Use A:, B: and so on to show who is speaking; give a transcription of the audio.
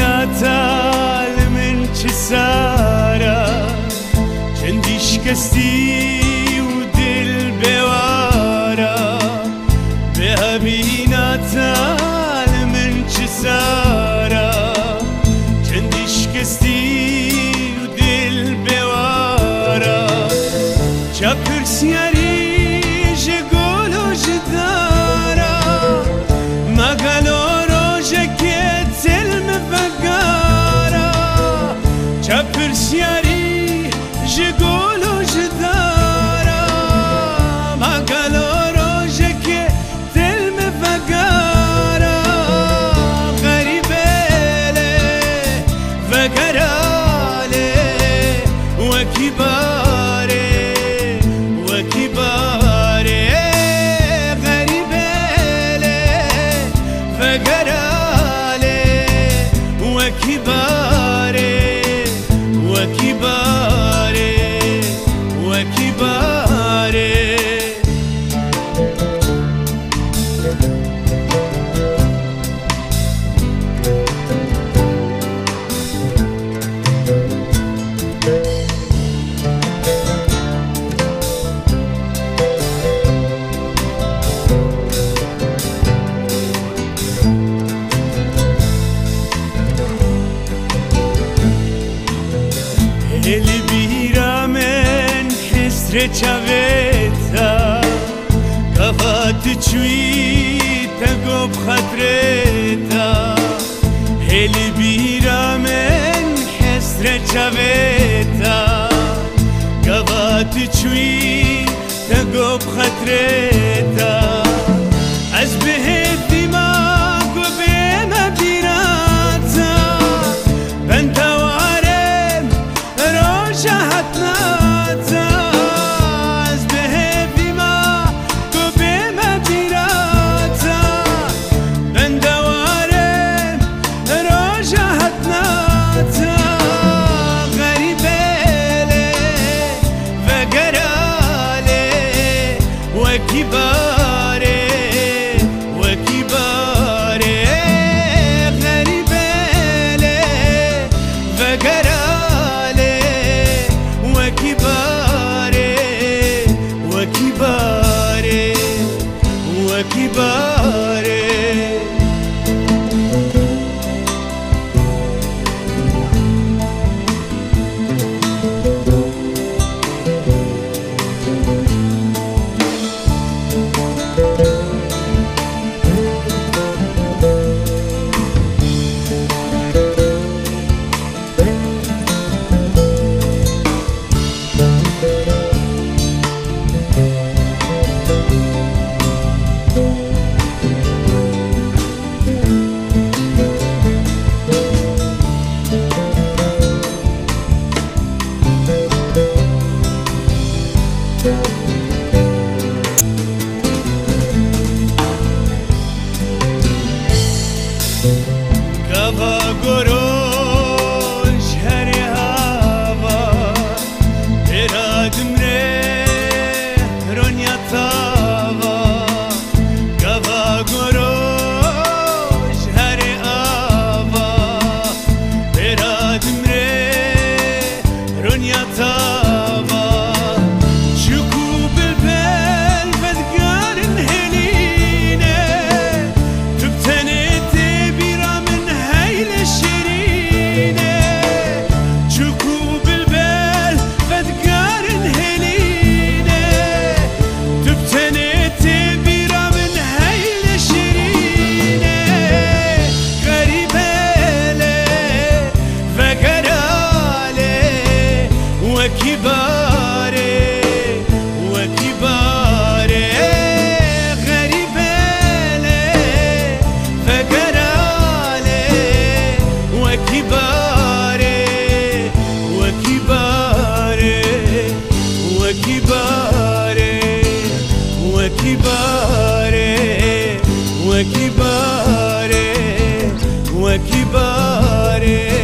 A: هبیناتال من چه سارا چندی شکستی و دل بوارا به هبیناتال من چه سارا چندی شکستی و دل بوارا چه پرسیاری جگولو جدارا مگلو پرسیاری جگولو جدارا ما قالو روجك دل مفقارا غريبة لي فقرالي وكباري وكباري غريبة لي فقرالي وكباري وكباري وكباري البيرة من حسرة شافيتها كفات تشويتا قب خطرتها البيرة من حسرة شافيتها كفات تشويتا قب خطرتها أشبه الدماغ وبين بيراتا بنت وكباري وكباري وكباري